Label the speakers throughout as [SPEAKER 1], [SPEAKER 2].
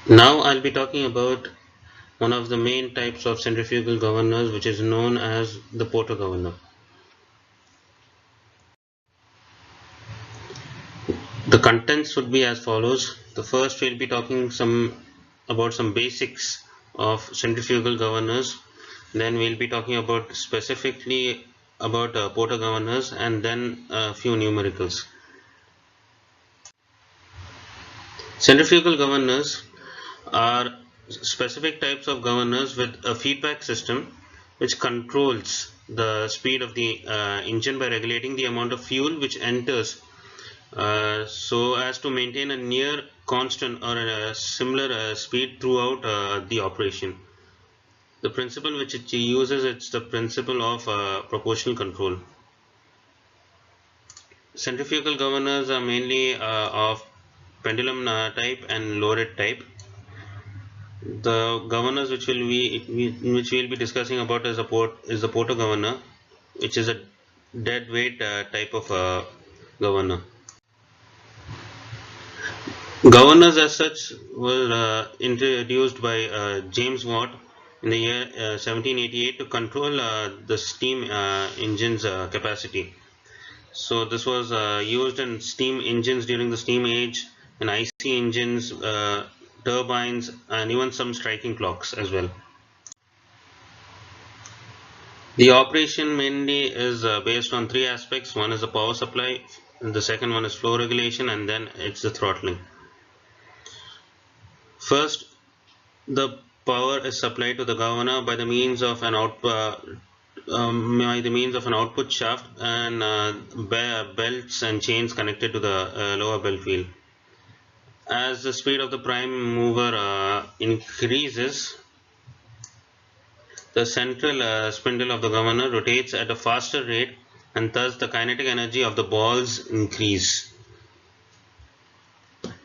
[SPEAKER 1] Now I'll be talking about one of the main types of centrifugal governors, which is known as the Porter governor. The contents would be as follows. The first, we'll be talking about some basics of centrifugal governors. Then we'll be talking about specifically about Porter governors, and then a few numericals. Centrifugal governors are specific types of governors with a feedback system which controls the speed of the engine by regulating the amount of fuel which enters, so as to maintain a near constant or a similar speed throughout the operation. The principle which it uses, it's the principle of proportional control. Centrifugal governors are mainly of pendulum type and low-rate type. The governors which we'll be discussing about is the Porter governor, which is a dead weight type of governor. Governors as such were introduced by James Watt in the year 1788 to control the steam engine's capacity. So this was used in steam engines during the steam age, and IC engines, turbines, and even some striking clocks as well. The operation mainly is based on three aspects. One is the power supply, and the second one is flow regulation, and then it's the throttling. First, the power is supplied to the governor by the means of an output shaft and belts and chains connected to the lower belt wheel. As the speed of the prime mover increases, the central spindle of the governor rotates at a faster rate, and thus the kinetic energy of the balls increase.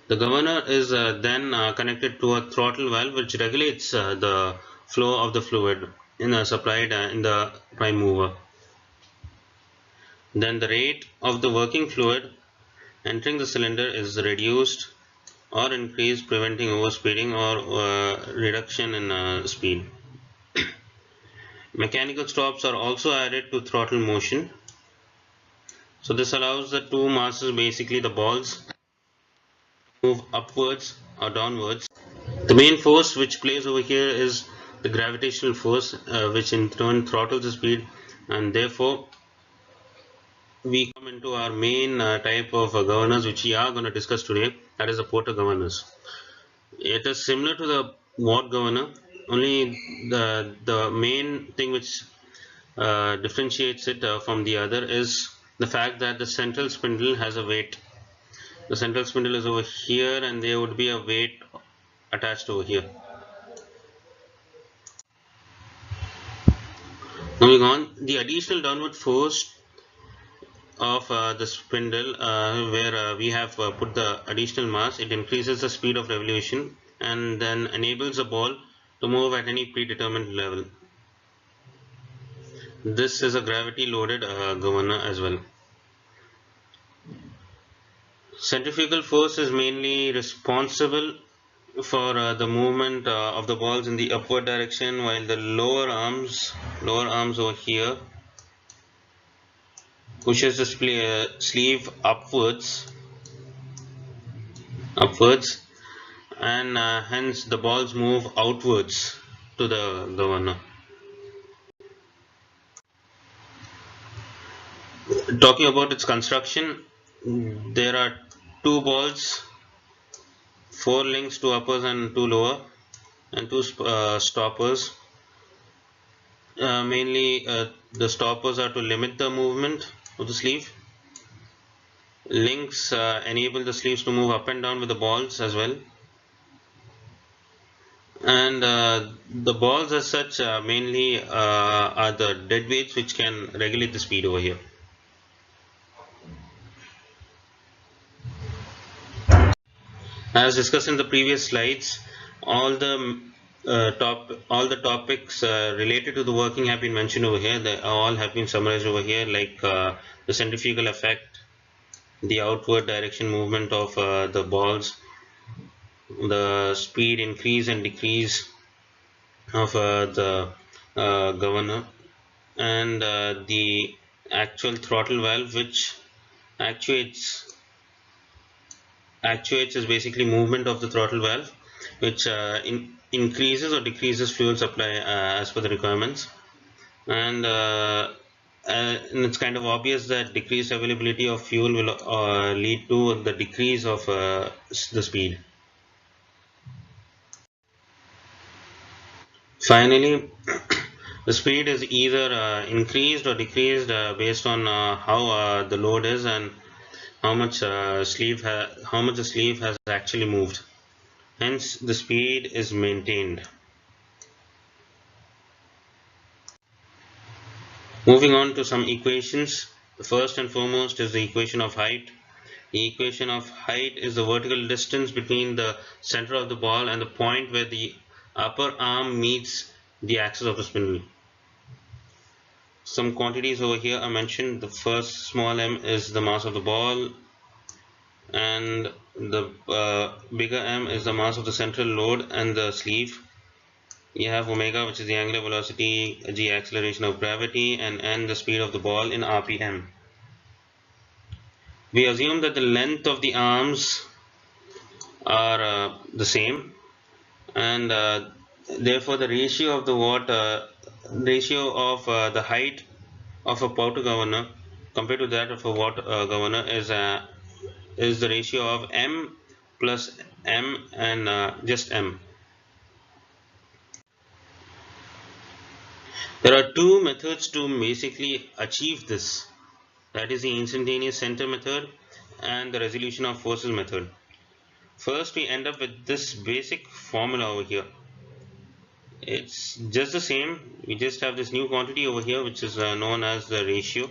[SPEAKER 1] The governor is then connected to a throttle valve which regulates the flow of the fluid supplied in the prime mover. Then the rate of the working fluid entering the cylinder is reduced or increased, preventing overspeeding or reduction in speed. Mechanical stops are also added to throttle motion. So this allows the two masses, basically the balls, move upwards or downwards. The main force which plays over here is the gravitational force, which in turn throttles the speed, and therefore we come into our main type of governors which we are going to discuss today, that is the Porter governors. It is similar to the Watt governor, only the main thing which differentiates it from the other is the fact that the central spindle has a weight. The central spindle is over here, and there would be a weight attached over here. Moving on, the additional downward force of the spindle, where we have put the additional mass, it increases the speed of revolution and then enables the ball to move at any predetermined level. This is a gravity loaded governor as well. Centrifugal force is mainly responsible for the movement of the balls in the upward direction, while the lower arms over here pushes the sleeve upwards, and hence the balls move outwards to the governor. Talking about its construction, there are two balls, four links, two uppers and two lower, and two stoppers. Mainly the stoppers are to limit the movement of the sleeve. Links enable the sleeves to move up and down with the balls as well. And the balls as such mainly are the dead weights which can regulate the speed over here. As discussed in the previous slides, all the topics related to the working have been mentioned over here. They all have been summarized over here, like the centrifugal effect, the outward direction movement of the balls, the speed increase and decrease of the governor, and the actual throttle valve which actuates is basically movement of the throttle valve, which increases or decreases fuel supply as per the requirements. And it's kind of obvious that decreased availability of fuel will lead to the decrease of the speed. Finally, the speed is either increased or decreased based on how the load is and how much the sleeve has actually moved. Hence, the speed is maintained. Moving on to some equations. The first and foremost is the equation of height. The equation of height is the vertical distance between the center of the ball and the point where the upper arm meets the axis of the spindle. Some quantities over here are mentioned. The first, small m, is the mass of the ball, and the bigger M is the mass of the central load and the sleeve. You have omega, which is the angular velocity, g acceleration of gravity, and n the speed of the ball in rpm. We assume that the length of the arms are the same, and therefore the ratio of the the height of a powder governor compared to that of a water governor is the ratio of m plus m and just m. There are two methods to basically achieve this. That is the instantaneous center method and the resolution of forces method. First, we end up with this basic formula over here. It's just the same. We just have this new quantity over here, which is known as the ratio.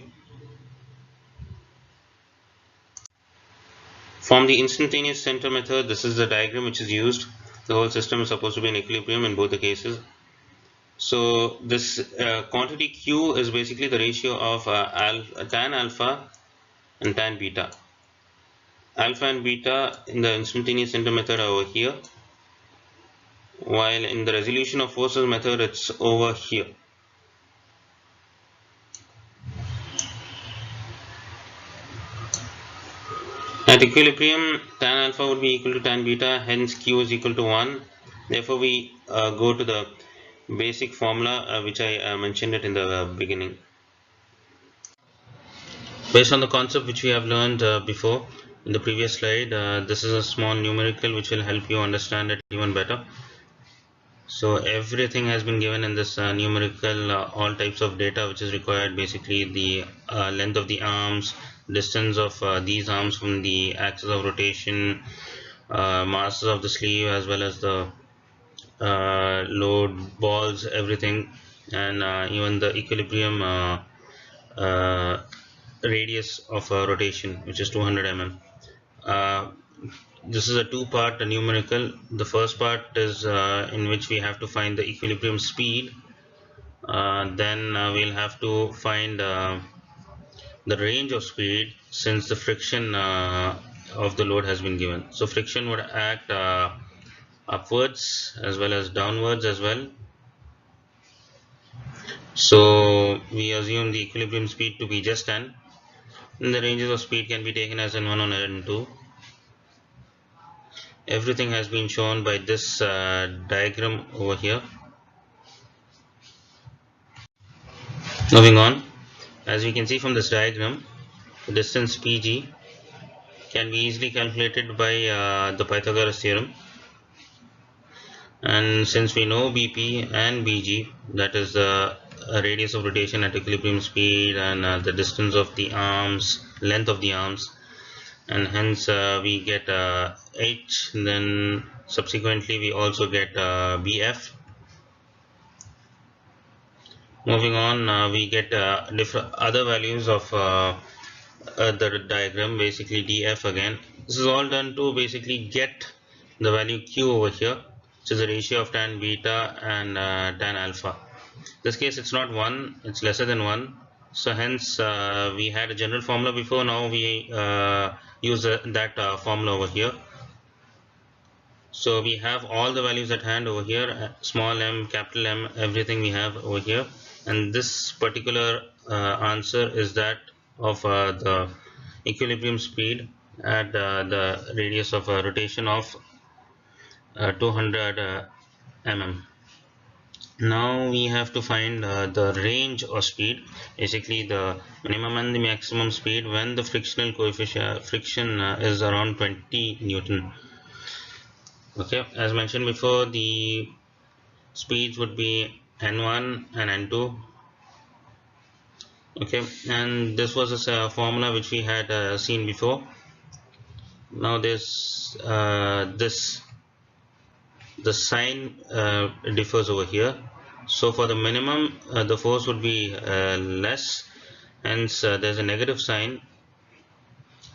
[SPEAKER 1] From the instantaneous center method, this is the diagram which is used. The whole system is supposed to be in equilibrium in both the cases. So this quantity Q is basically the ratio of tan alpha and tan beta. Alpha and beta in the instantaneous center method are over here, while in the resolution of forces method it's over here. At equilibrium, tan alpha would be equal to tan beta, hence Q is equal to 1. Therefore, we go to the basic formula which I mentioned it in the beginning. Based on the concept which we have learned before in the previous slide, this is a small numerical which will help you understand it even better. So everything has been given in this numerical, all types of data which is required, basically the length of the arms, distance of these arms from the axis of rotation, masses of the sleeve, as well as the load, balls, everything, and even the equilibrium radius of rotation, which is 200 mm. This is a two-part numerical. The first part is in which we have to find the equilibrium speed. Then we'll have to find the range of speed, since the friction of the load has been given. So friction would act upwards as well as downwards as well. So we assume the equilibrium speed to be just n, and the ranges of speed can be taken as n1 or n2. Everything has been shown by this diagram over here. Moving on, as we can see from this diagram, the distance PG can be easily calculated by the Pythagoras theorem. And since we know BP and BG, that is the radius of rotation at equilibrium speed and the distance of the arms, length of the arms, and hence we get H, then subsequently we also get BF. Moving on, we get different other values of the diagram, basically DF again. This is all done to basically get the value Q over here, which is the ratio of tan beta and tan alpha. In this case it's not 1, it's lesser than 1. So hence we had a general formula before, now we use that formula over here. So we have all the values at hand over here, small m, capital M, everything we have over here, and this particular answer is that of the equilibrium speed at the radius of rotation of 200 mm. Now we have to find the range of speed, basically the minimum and the maximum speed when the frictional coefficient friction is around 20 Newton. Okay, as mentioned before, the speeds would be n1 and n2. Okay, and this was a formula which we had seen before. Now this the sign differs over here. So for the minimum, the force would be less, hence there's a negative sign,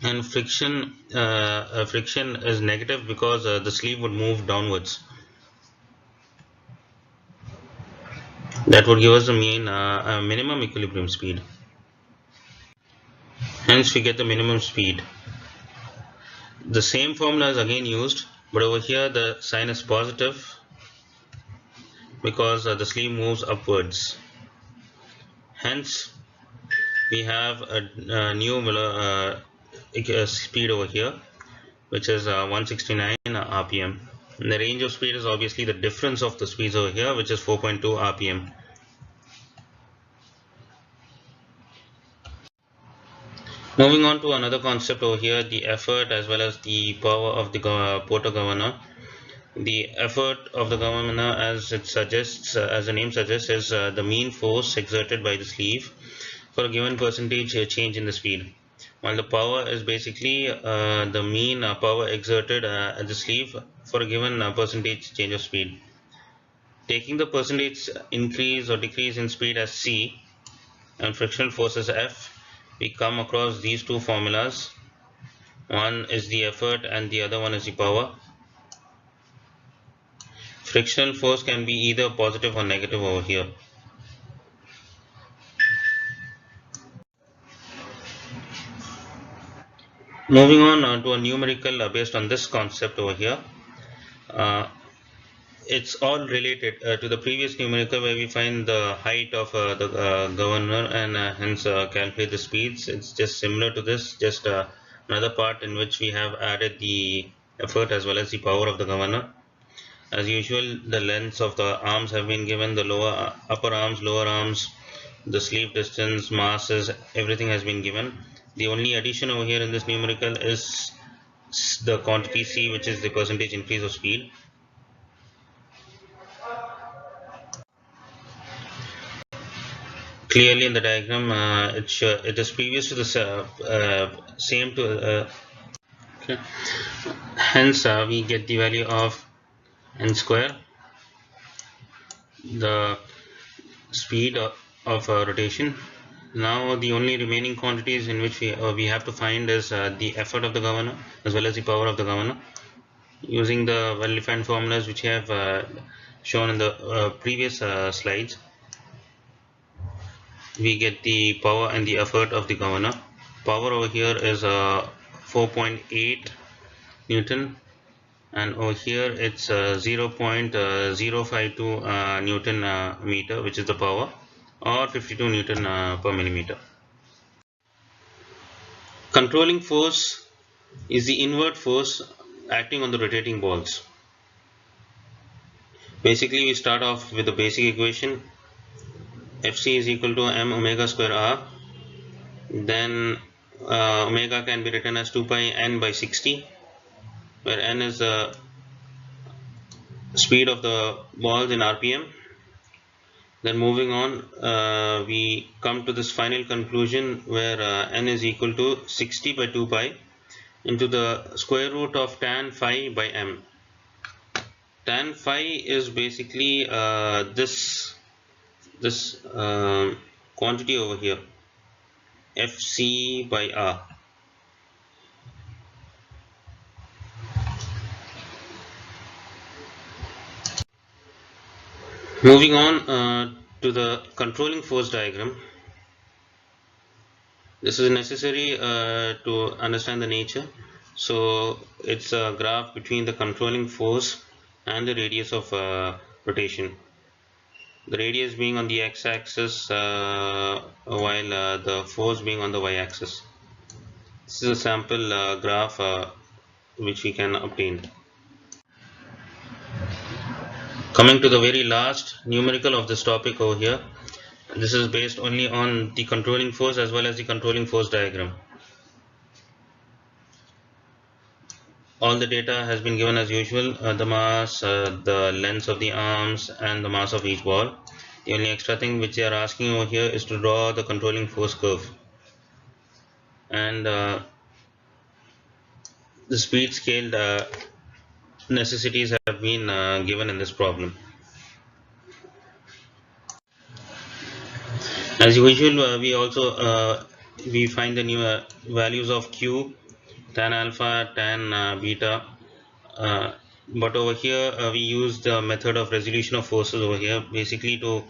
[SPEAKER 1] and friction is negative because the sleeve would move downwards. That would give us the mean minimum equilibrium speed. Hence we get the minimum speed. The same formula is again used, but over here the sign is positive because the sleeve moves upwards. Hence we have a new speed over here, which is 169 rpm. And the range of speed is obviously the difference of the speeds over here, which is 4.2 rpm. Moving on to another concept over here, the effort as well as the power of the Porter governor. The effort of the governor, as it suggests, as the name suggests, is the mean force exerted by the sleeve for a given percentage change in the speed, while the power is basically the mean power exerted at the sleeve for a given percentage change of speed. Taking the percentage increase or decrease in speed as C and frictional force as F, we come across these two formulas. One is the effort and the other one is the power. Frictional force can be either positive or negative over here. Moving on to a numerical based on this concept over here. It's all related to the previous numerical where we find the height of the governor and hence calculate the speeds. It's just similar to this, just another part in which we have added the effort as well as the power of the governor. As usual, the lengths of the arms have been given, the upper arms, lower arms, the sleeve distance, masses, everything has been given. The only addition over here in this numerical is the quantity C, which is the percentage increase of speed. Clearly in the diagram, it is previous to the same to okay. Hence we get the value of n square, the speed of rotation. Now the only remaining quantities in which we have to find is the effort of the governor as well as the power of the governor, using the well defined formulas which I have shown in the previous slides. We get the power and the effort of the governor. Power over here is 4.8 Newton, and over here it's 0.052 Newton meter, which is the power, or 52 Newton per millimeter. Controlling force is the inward force acting on the rotating balls. Basically, we start off with the basic equation. Fc is equal to m omega square r. Then omega can be written as 2 pi n by 60, where n is the speed of the balls in rpm. Then moving on, we come to this final conclusion where n is equal to 60 by 2 pi into the square root of tan phi by m. Tan phi is basically this quantity over here, Fc by r. Moving on to the controlling force diagram. This is necessary to understand the nature. So it's a graph between the controlling force and the radius of rotation. The radius being on the x-axis while the force being on the y-axis. This is a sample graph which we can obtain. Coming to the very last numerical of this topic over here, this is based only on the controlling force as well as the controlling force diagram. All the data has been given as usual, the mass, the length of the arms and the mass of each ball. The only extra thing which they are asking over here is to draw the controlling force curve, and the speed scale necessities have been given in this problem. As usual, we also we find the new values of q, tan alpha, tan beta, but over here we use the method of resolution of forces over here, basically to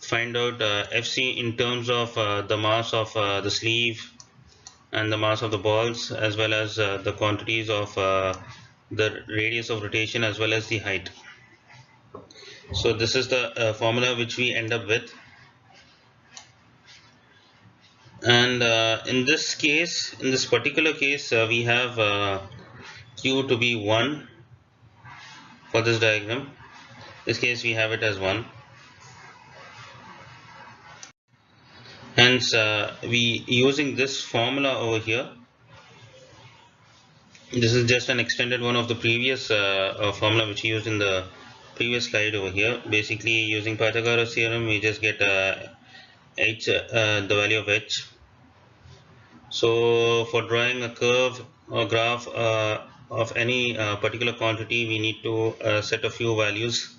[SPEAKER 1] find out FC in terms of the mass of the sleeve and the mass of the balls, as well as the quantities of the radius of rotation as well as the height. So this is the formula which we end up with, and in this case, in this particular case, we have q to be 1 for this diagram. In this case we have it as 1. Hence we using this formula over here, this is just an extended one of the previous formula which we used in the previous slide over here. Basically using Pythagoras theorem we just get h, the value of h. So for drawing a curve or graph of any particular quantity, we need to set a few values.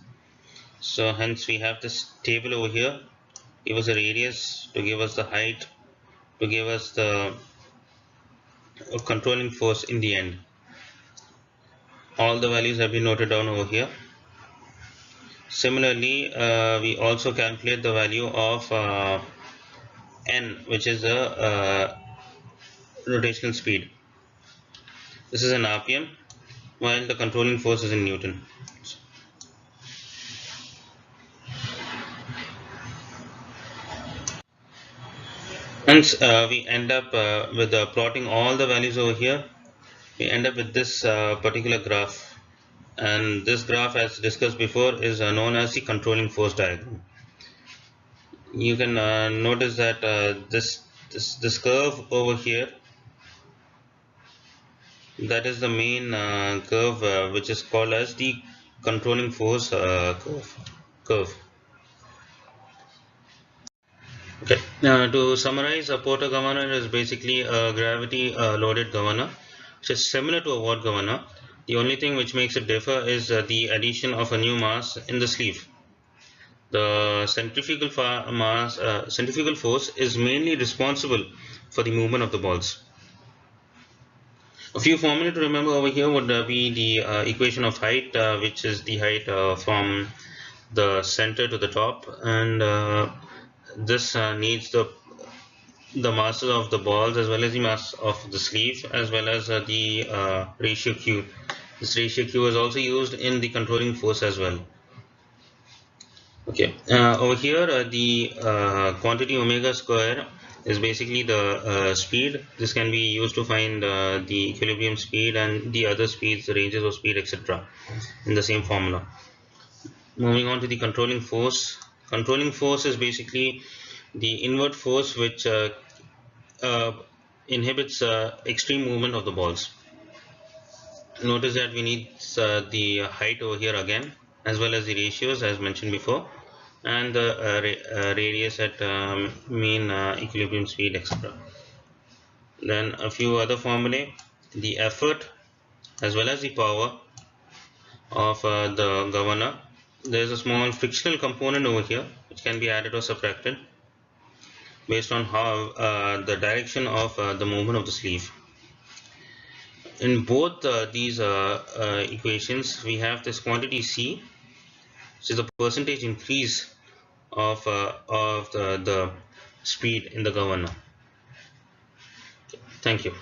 [SPEAKER 1] So hence we have this table over here, give us a radius, to give us the height, to give us the controlling force in the end. All the values have been noted down over here. Similarly, we also calculate the value of n, which is the rotational speed. This is in RPM, while the controlling force is in Newton. Hence we end up with plotting all the values over here. We end up with this particular graph, and this graph, as discussed before, is known as the controlling force diagram. You can notice that this curve over here, that is the main curve which is called as the controlling force curve. Okay. To summarize, a Porter governor is basically a gravity loaded governor, which is similar to a watt governor. The only thing which makes it differ is the addition of a new mass in the sleeve. The centrifugal force is mainly responsible for the movement of the balls. A few formulae to remember over here would be the equation of height, which is the height from the center to the top, and this needs the masses of the balls as well as the mass of the sleeve, as well as the ratio Q. This ratio Q is also used in the controlling force as well. Okay, over here the quantity omega square is basically the speed. This can be used to find the equilibrium speed and the other speeds, the ranges of speed, etc. in the same formula. Moving on to the controlling force. Controlling force is basically the inward force which inhibits extreme movement of the balls. Notice that we need the height over here again, as well as the ratios as mentioned before, and the radius at mean equilibrium speed, etc. Then a few other formulae: the effort as well as the power of the governor. There is a small frictional component over here which can be added or subtracted based on how the direction of the movement of the sleeve. In both these equations, we have this quantity C, which is the percentage increase of the speed in the governor. Thank you.